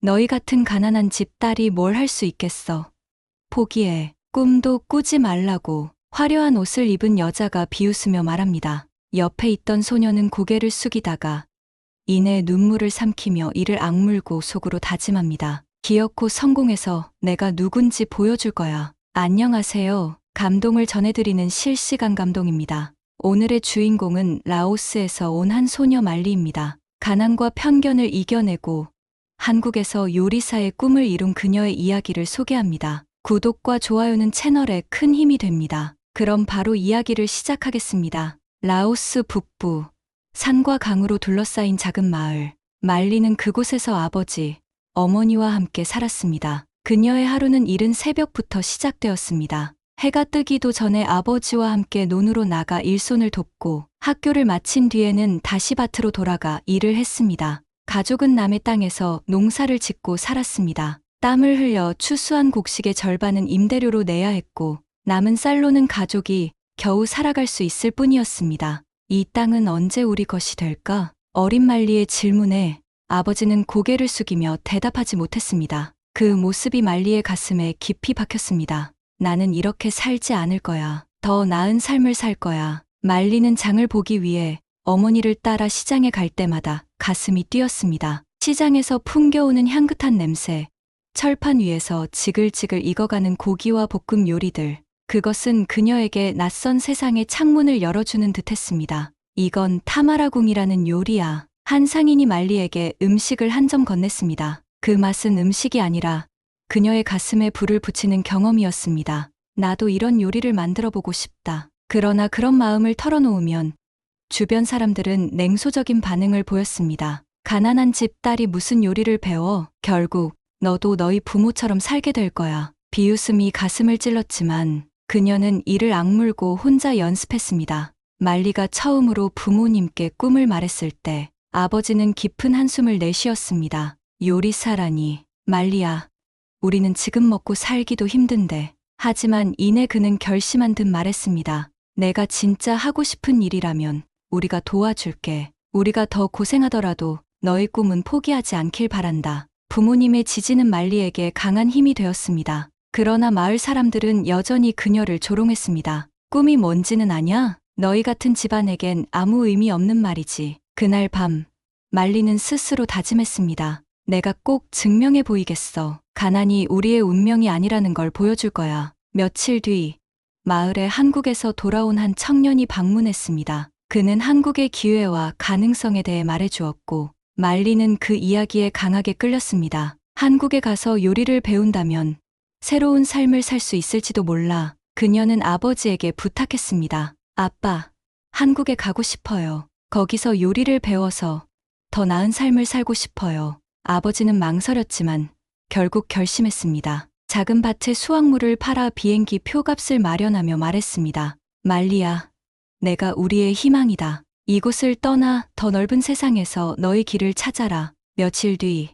너희 같은 가난한 집 딸이 뭘 할 수 있겠어. 포기해. 꿈도 꾸지 말라고. 화려한 옷을 입은 여자가 비웃으며 말합니다. 옆에 있던 소녀는 고개를 숙이다가 이내 눈물을 삼키며 이를 악물고 속으로 다짐합니다. 기어코 성공해서 내가 누군지 보여줄 거야. 안녕하세요. 감동을 전해드리는 실시간 감동입니다. 오늘의 주인공은 라오스에서 온 한 소녀 말리입니다. 가난과 편견을 이겨내고 한국에서 요리사의 꿈을 이룬 그녀의 이야기를 소개합니다. 구독과 좋아요는 채널에 큰 힘이 됩니다. 그럼 바로 이야기를 시작하겠습니다. 라오스 북부, 산과 강으로 둘러싸인 작은 마을. 말리는 그곳에서 아버지, 어머니와 함께 살았습니다. 그녀의 하루는 이른 새벽부터 시작되었습니다. 해가 뜨기도 전에 아버지와 함께 논으로 나가 일손을 돕고 학교를 마친 뒤에는 다시 밭으로 돌아가 일을 했습니다. 가족은 남의 땅에서 농사를 짓고 살았습니다. 땀을 흘려 추수한 곡식의 절반은 임대료로 내야 했고 남은 쌀로는 가족이 겨우 살아갈 수 있을 뿐이었습니다. 이 땅은 언제 우리 것이 될까? 어린 말리의 질문에 아버지는 고개를 숙이며 대답하지 못했습니다. 그 모습이 말리의 가슴에 깊이 박혔습니다. 나는 이렇게 살지 않을 거야. 더 나은 삶을 살 거야. 말리는 장을 보기 위해 어머니를 따라 시장에 갈 때마다 가슴이 뛰었습니다. 시장에서 풍겨오는 향긋한 냄새, 철판 위에서 지글지글 익어가는 고기와 볶음 요리들. 그것은 그녀에게 낯선 세상의 창문을 열어주는 듯했습니다. 이건 타마라궁이라는 요리야. 한 상인이 말리에게 음식을 한 점 건넸습니다. 그 맛은 음식이 아니라 그녀의 가슴에 불을 붙이는 경험이었습니다. 나도 이런 요리를 만들어보고 싶다. 그러나 그런 마음을 털어놓으면 주변 사람들은 냉소적인 반응을 보였습니다. 가난한 집 딸이 무슨 요리를 배워? 결국 너도 너희 부모처럼 살게 될 거야. 비웃음이 가슴을 찔렀지만 그녀는 이를 악물고 혼자 연습했습니다. 말리가 처음으로 부모님께 꿈을 말했을 때 아버지는 깊은 한숨을 내쉬었습니다. 요리사라니. 말리야, 우리는 지금 먹고 살기도 힘든데. 하지만 이내 그는 결심한 듯 말했습니다. 내가 진짜 하고 싶은 일이라면 우리가 도와줄게. 우리가 더 고생하더라도 너의 꿈은 포기하지 않길 바란다. 부모님의 지지는 말리에게 강한 힘이 되었습니다. 그러나 마을 사람들은 여전히 그녀를 조롱했습니다. 꿈이 뭔지는 아냐? 너희 같은 집안에겐 아무 의미 없는 말이지. 그날 밤, 말리는 스스로 다짐했습니다. 내가 꼭 증명해 보이겠어. 가난이 우리의 운명이 아니라는 걸 보여줄 거야. 며칠 뒤, 마을에 한국에서 돌아온 한 청년이 방문했습니다. 그는 한국의 기회와 가능성에 대해 말해주었고, 말리는 그 이야기에 강하게 끌렸습니다. 한국에 가서 요리를 배운다면 새로운 삶을 살 수 있을지도 몰라. 그녀는 아버지에게 부탁했습니다. 아빠, 한국에 가고 싶어요. 거기서 요리를 배워서 더 나은 삶을 살고 싶어요. 아버지는 망설였지만 결국 결심했습니다. 작은 밭에 수확물을 팔아 비행기 표값을 마련하며 말했습니다. 말리야, 내가 우리의 희망이다. 이곳을 떠나 더 넓은 세상에서 너의 길을 찾아라. 며칠 뒤,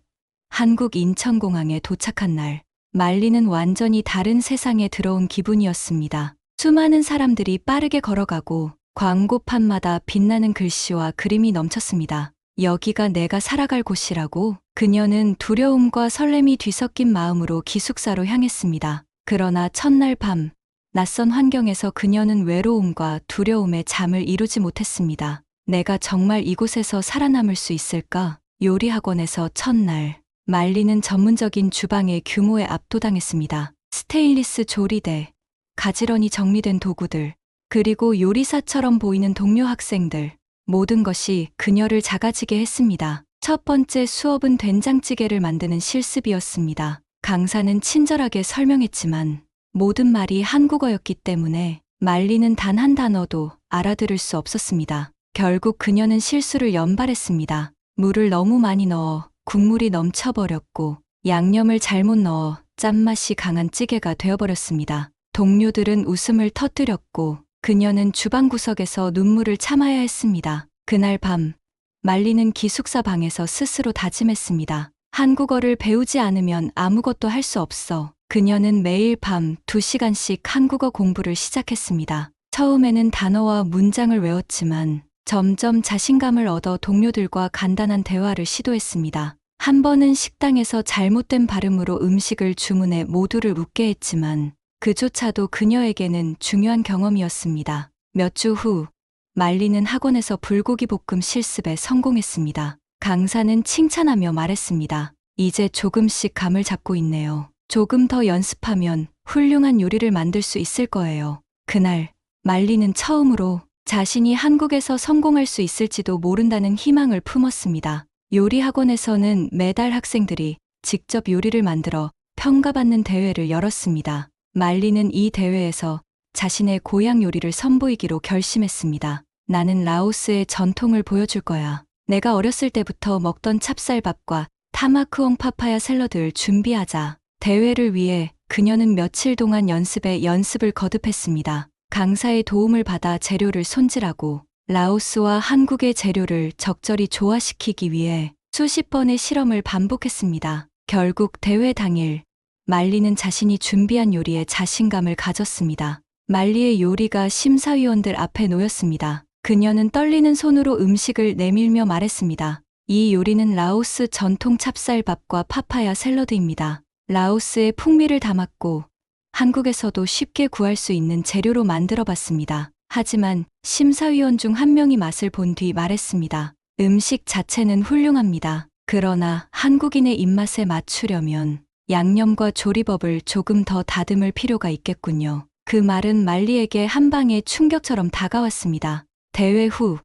한국 인천공항에 도착한 날, 말리는 완전히 다른 세상에 들어온 기분이었습니다. 수많은 사람들이 빠르게 걸어가고 광고판마다 빛나는 글씨와 그림이 넘쳤습니다. 여기가 내가 살아갈 곳이라고? 그녀는 두려움과 설렘이 뒤섞인 마음으로 기숙사로 향했습니다. 그러나 첫날 밤, 낯선 환경에서 그녀는 외로움과 두려움에 잠을 이루지 못했습니다. 내가 정말 이곳에서 살아남을 수 있을까? 요리학원에서 첫날, 말리는 전문적인 주방의 규모에 압도당했습니다. 스테인리스 조리대, 가지런히 정리된 도구들, 그리고 요리사처럼 보이는 동료 학생들, 모든 것이 그녀를 작아지게 했습니다. 첫 번째 수업은 된장찌개를 만드는 실습이었습니다. 강사는 친절하게 설명했지만 모든 말이 한국어였기 때문에 말리는 단 한 단어도 알아들을 수 없었습니다. 결국 그녀는 실수를 연발했습니다. 물을 너무 많이 넣어 국물이 넘쳐버렸고 양념을 잘못 넣어 짠맛이 강한 찌개가 되어버렸습니다. 동료들은 웃음을 터뜨렸고 그녀는 주방 구석에서 눈물을 참아야 했습니다. 그날 밤, 말리는 기숙사 방에서 스스로 다짐했습니다. 한국어를 배우지 않으면 아무것도 할 수 없어. 그녀는 매일 밤 2시간씩 한국어 공부를 시작했습니다. 처음에는 단어와 문장을 외웠지만 점점 자신감을 얻어 동료들과 간단한 대화를 시도했습니다. 한 번은 식당에서 잘못된 발음으로 음식을 주문해 모두를 웃게 했지만 그조차도 그녀에게는 중요한 경험이었습니다. 몇 주 후, 말리는 학원에서 불고기 볶음 실습에 성공했습니다. 강사는 칭찬하며 말했습니다. 이제 조금씩 감을 잡고 있네요. 조금 더 연습하면 훌륭한 요리를 만들 수 있을 거예요. 그날, 말리는 처음으로 자신이 한국에서 성공할 수 있을지도 모른다는 희망을 품었습니다. 요리 학원에서는 매달 학생들이 직접 요리를 만들어 평가받는 대회를 열었습니다. 말리는 이 대회에서 자신의 고향 요리를 선보이기로 결심했습니다. 나는 라오스의 전통을 보여줄 거야. 내가 어렸을 때부터 먹던 찹쌀밥과 타마크옹 파파야 샐러드를 준비하자. 대회를 위해 그녀는 며칠 동안 연습에 연습을 거듭했습니다. 강사의 도움을 받아 재료를 손질하고 라오스와 한국의 재료를 적절히 조화시키기 위해 수십 번의 실험을 반복했습니다. 결국 대회 당일, 말리는 자신이 준비한 요리에 자신감을 가졌습니다. 말리의 요리가 심사위원들 앞에 놓였습니다. 그녀는 떨리는 손으로 음식을 내밀며 말했습니다. 이 요리는 라오스 전통 찹쌀밥과 파파야 샐러드입니다. 라오스의 풍미를 담았고 한국에서도 쉽게 구할 수 있는 재료로 만들어 봤습니다. 하지만 심사위원 중 한 명이 맛을 본 뒤 말했습니다. 음식 자체는 훌륭합니다. 그러나 한국인의 입맛에 맞추려면 양념과 조리법을 조금 더 다듬을 필요가 있겠군요. 그 말은 말리에게 한 방의 충격처럼 다가왔습니다. 대회 후,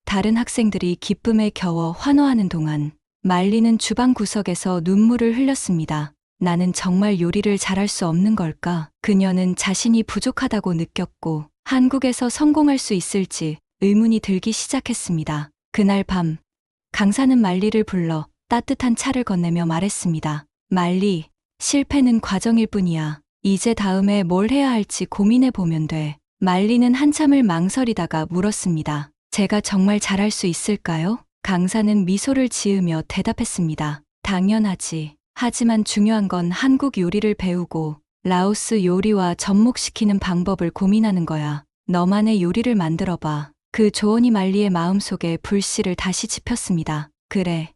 다른 학생들이 기쁨에 겨워 환호하는 동안 말리는 주방 구석에서 눈물을 흘렸습니다. 나는 정말 요리를 잘할 수 없는 걸까? 그녀는 자신이 부족하다고 느꼈고 한국에서 성공할 수 있을지 의문이 들기 시작했습니다. 그날 밤, 강사는 말리를 불러 따뜻한 차를 건네며 말했습니다. 말리, 실패는 과정일 뿐이야. 이제 다음에 뭘 해야 할지 고민해 보면 돼. 말리는 한참을 망설이다가 물었습니다. 제가 정말 잘할 수 있을까요? 강사는 미소를 지으며 대답했습니다. 당연하지. 하지만 중요한 건 한국 요리를 배우고 라오스 요리와 접목시키는 방법을 고민하는 거야. 너만의 요리를 만들어봐. 그 조언이 말리의 마음속에 불씨를 다시 지폈습니다. 그래.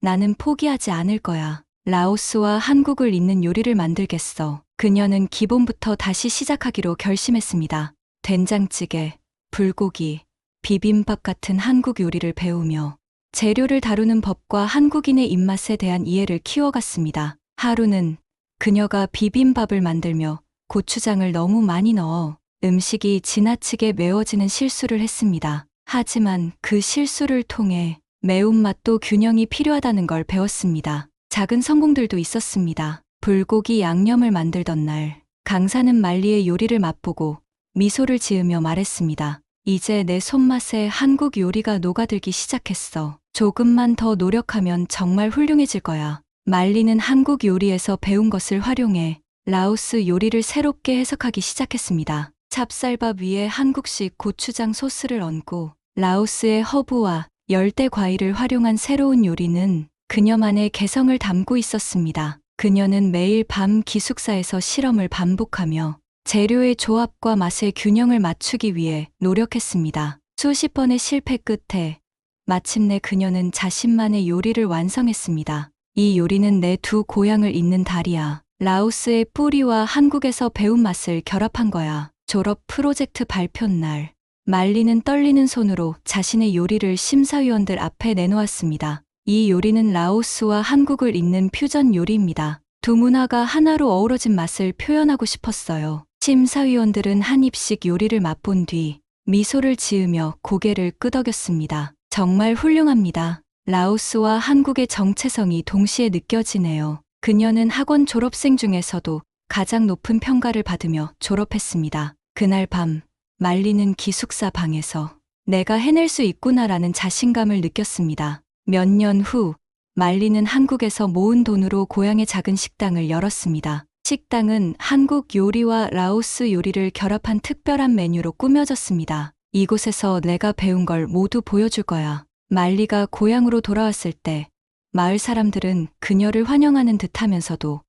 나는 포기하지 않을 거야. 라오스와 한국을 잇는 요리를 만들겠어. 그녀는 기본부터 다시 시작하기로 결심했습니다. 된장찌개, 불고기, 비빔밥 같은 한국 요리를 배우며 재료를 다루는 법과 한국인의 입맛에 대한 이해를 키워갔습니다. 하루는 그녀가 비빔밥을 만들며 고추장을 너무 많이 넣어 음식이 지나치게 매워지는 실수를 했습니다. 하지만 그 실수를 통해 매운맛도 균형이 필요하다는 걸 배웠습니다. 작은 성공들도 있었습니다. 불고기 양념을 만들던 날, 강사는 말리의 요리를 맛보고 미소를 지으며 말했습니다. 이제 내 손맛에 한국 요리가 녹아들기 시작했어. 조금만 더 노력하면 정말 훌륭해질 거야. 말리는 한국 요리에서 배운 것을 활용해 라오스 요리를 새롭게 해석하기 시작했습니다. 찹쌀밥 위에 한국식 고추장 소스를 얹고 라오스의 허브와 열대 과일을 활용한 새로운 요리는 그녀만의 개성을 담고 있었습니다. 그녀는 매일 밤 기숙사에서 실험을 반복하며 재료의 조합과 맛의 균형을 맞추기 위해 노력했습니다. 수십 번의 실패 끝에 마침내 그녀는 자신만의 요리를 완성했습니다. 이 요리는 내 두 고향을 잇는 달이야. 라오스의 뿌리와 한국에서 배운 맛을 결합한 거야. 졸업 프로젝트 발표 날, 말리는 떨리는 손으로 자신의 요리를 심사위원들 앞에 내놓았습니다. 이 요리는 라오스와 한국을 잇는 퓨전 요리입니다. 두 문화가 하나로 어우러진 맛을 표현하고 싶었어요. 심사위원들은 한 입씩 요리를 맛본 뒤 미소를 지으며 고개를 끄덕였습니다. 정말 훌륭합니다. 라오스와 한국의 정체성이 동시에 느껴지네요. 그녀는 학원 졸업생 중에서도 가장 높은 평가를 받으며 졸업했습니다. 그날 밤, 말리는 기숙사 방에서 내가 해낼 수 있구나라는 자신감을 느꼈습니다. 몇 년 후, 말리는 한국에서 모은 돈으로 고향의 작은 식당을 열었습니다. 식당은 한국 요리와 라오스 요리를 결합한 특별한 메뉴로 꾸며졌습니다. 이곳에서 내가 배운 걸 모두 보여줄 거야. 말리가 고향으로 돌아왔을 때 마을 사람들은 그녀를 환영하는 듯 하면서도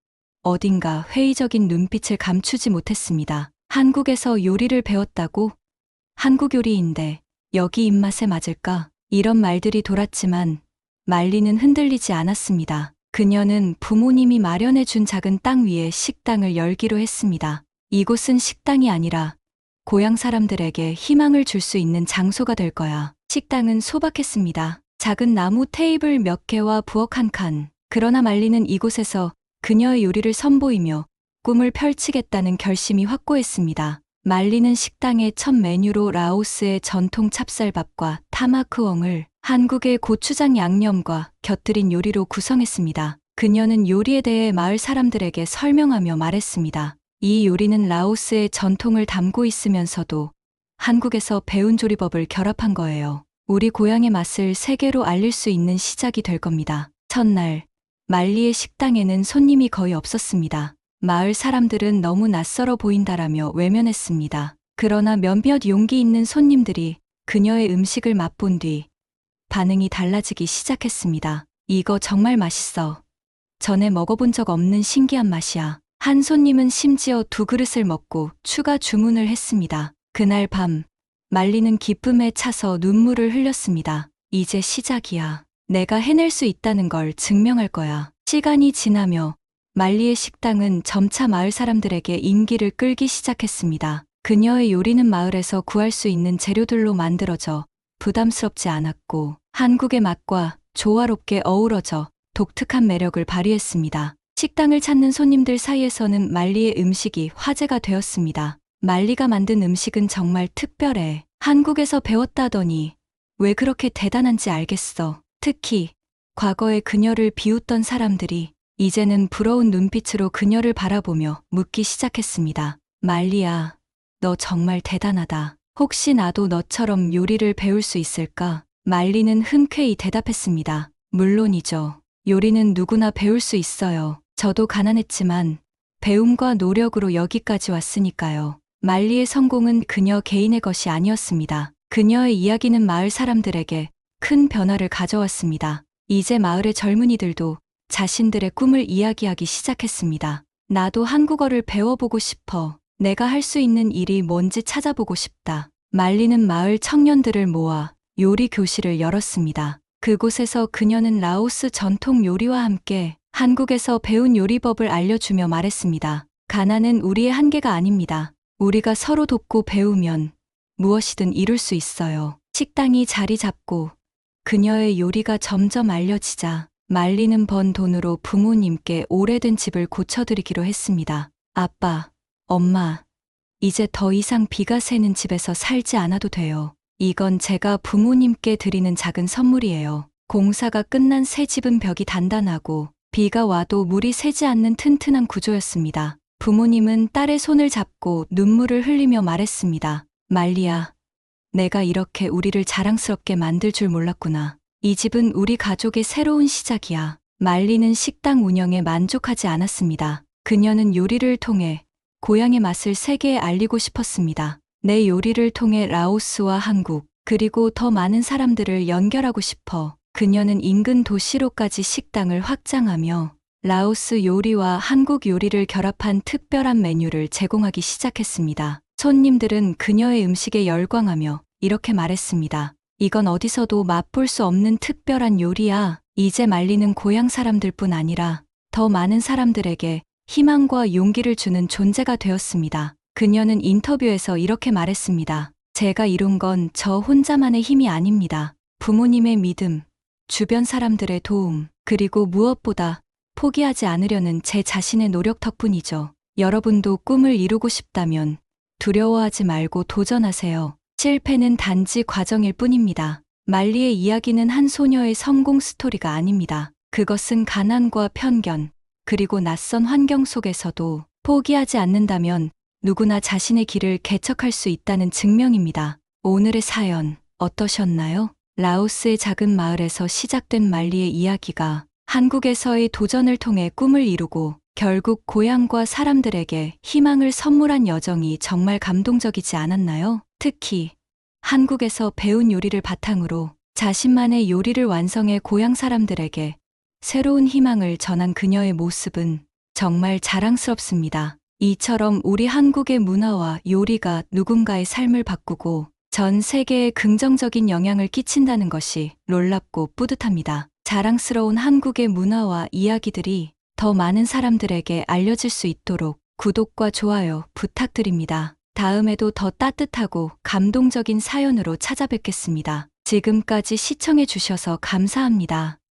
어딘가 회의적인 눈빛을 감추지 못했습니다. 한국에서 요리를 배웠다고? 한국 요리인데 여기 입맛에 맞을까? 이런 말들이 돌았지만 말리는 흔들리지 않았습니다. 그녀는 부모님이 마련해 준 작은 땅 위에 식당을 열기로 했습니다. 이곳은 식당이 아니라 고향 사람들에게 희망을 줄 수 있는 장소가 될 거야. 식당은 소박했습니다. 작은 나무 테이블 몇 개와 부엌 한 칸. 그러나 말리는 이곳에서 그녀의 요리를 선보이며 꿈을 펼치겠다는 결심이 확고했습니다. 말리는 식당의 첫 메뉴로 라오스의 전통 찹쌀밥과 타마크웡을 한국의 고추장 양념과 곁들인 요리로 구성했습니다. 그녀는 요리에 대해 마을 사람들에게 설명하며 말했습니다. 이 요리는 라오스의 전통을 담고 있으면서도 한국에서 배운 조리법을 결합한 거예요. 우리 고향의 맛을 세계로 알릴 수 있는 시작이 될 겁니다. 첫날, 말리의 식당에는 손님이 거의 없었습니다. 마을 사람들은 너무 낯설어 보인다라며 외면했습니다. 그러나 몇몇 용기 있는 손님들이 그녀의 음식을 맛본 뒤 반응이 달라지기 시작했습니다. 이거 정말 맛있어. 전에 먹어본 적 없는 신기한 맛이야. 한 손님은 심지어 2그릇을 먹고 추가 주문을 했습니다. 그날 밤, 말리는 기쁨에 차서 눈물을 흘렸습니다. 이제 시작이야. 내가 해낼 수 있다는 걸 증명할 거야. 시간이 지나며 말리의 식당은 점차 마을 사람들에게 인기를 끌기 시작했습니다. 그녀의 요리는 마을에서 구할 수 있는 재료들로 만들어져 부담스럽지 않았고 한국의 맛과 조화롭게 어우러져 독특한 매력을 발휘했습니다. 식당을 찾는 손님들 사이에서는 말리의 음식이 화제가 되었습니다. 말리가 만든 음식은 정말 특별해. 한국에서 배웠다더니 왜 그렇게 대단한지 알겠어. 특히 과거에 그녀를 비웃던 사람들이 이제는 부러운 눈빛으로 그녀를 바라보며 묻기 시작했습니다. 말리야, 너 정말 대단하다. 혹시 나도 너처럼 요리를 배울 수 있을까? 말리는 흔쾌히 대답했습니다. 물론이죠. 요리는 누구나 배울 수 있어요. 저도 가난했지만 배움과 노력으로 여기까지 왔으니까요. 말리의 성공은 그녀 개인의 것이 아니었습니다. 그녀의 이야기는 마을 사람들에게 큰 변화를 가져왔습니다. 이제 마을의 젊은이들도 자신들의 꿈을 이야기하기 시작했습니다. 나도 한국어를 배워보고 싶어. 내가 할 수 있는 일이 뭔지 찾아보고 싶다. 말리는 마을 청년들을 모아 요리 교실을 열었습니다. 그곳에서 그녀는 라오스 전통 요리와 함께 한국에서 배운 요리법을 알려주며 말했습니다. 가난은 우리의 한계가 아닙니다. 우리가 서로 돕고 배우면 무엇이든 이룰 수 있어요. 식당이 자리 잡고 그녀의 요리가 점점 알려지자 말리는 번 돈으로 부모님께 오래된 집을 고쳐드리기로 했습니다. 아빠, 엄마, 이제 더 이상 비가 새는 집에서 살지 않아도 돼요. 이건 제가 부모님께 드리는 작은 선물이에요. 공사가 끝난 새 집은 벽이 단단하고 비가 와도 물이 새지 않는 튼튼한 구조였습니다. 부모님은 딸의 손을 잡고 눈물을 흘리며 말했습니다. 말리야, 내가 이렇게 우리를 자랑스럽게 만들 줄 몰랐구나. 이 집은 우리 가족의 새로운 시작이야. 말리는 식당 운영에 만족하지 않았습니다. 그녀는 요리를 통해 고향의 맛을 세계에 알리고 싶었습니다. 내 요리를 통해 라오스와 한국, 그리고 더 많은 사람들을 연결하고 싶어. 그녀는 인근 도시로까지 식당을 확장하며 라오스 요리와 한국 요리를 결합한 특별한 메뉴를 제공하기 시작했습니다. 손님들은 그녀의 음식에 열광하며 이렇게 말했습니다. 이건 어디서도 맛볼 수 없는 특별한 요리야. 이제 말리는 고향 사람들뿐 아니라 더 많은 사람들에게 희망과 용기를 주는 존재가 되었습니다. 그녀는 인터뷰에서 이렇게 말했습니다. 제가 이룬 건 저 혼자만의 힘이 아닙니다. 부모님의 믿음, 주변 사람들의 도움, 그리고 무엇보다 포기하지 않으려는 제 자신의 노력 덕분이죠. 여러분도 꿈을 이루고 싶다면 두려워하지 말고 도전하세요. 실패는 단지 과정일 뿐입니다. 말리의 이야기는 한 소녀의 성공 스토리가 아닙니다. 그것은 가난과 편견, 그리고 낯선 환경 속에서도 포기하지 않는다면 누구나 자신의 길을 개척할 수 있다는 증명입니다. 오늘의 사연 어떠셨나요? 라오스의 작은 마을에서 시작된 말리의 이야기가 한국에서의 도전을 통해 꿈을 이루고 결국 고향과 사람들에게 희망을 선물한 여정이 정말 감동적이지 않았나요? 특히 한국에서 배운 요리를 바탕으로 자신만의 요리를 완성해 고향 사람들에게 새로운 희망을 전한 그녀의 모습은 정말 자랑스럽습니다. 이처럼 우리 한국의 문화와 요리가 누군가의 삶을 바꾸고 전 세계에 긍정적인 영향을 끼친다는 것이 놀랍고 뿌듯합니다. 자랑스러운 한국의 문화와 이야기들이 더 많은 사람들에게 알려질 수 있도록 구독과 좋아요 부탁드립니다. 다음에도 더 따뜻하고 감동적인 사연으로 찾아뵙겠습니다. 지금까지 시청해 주셔서 감사합니다.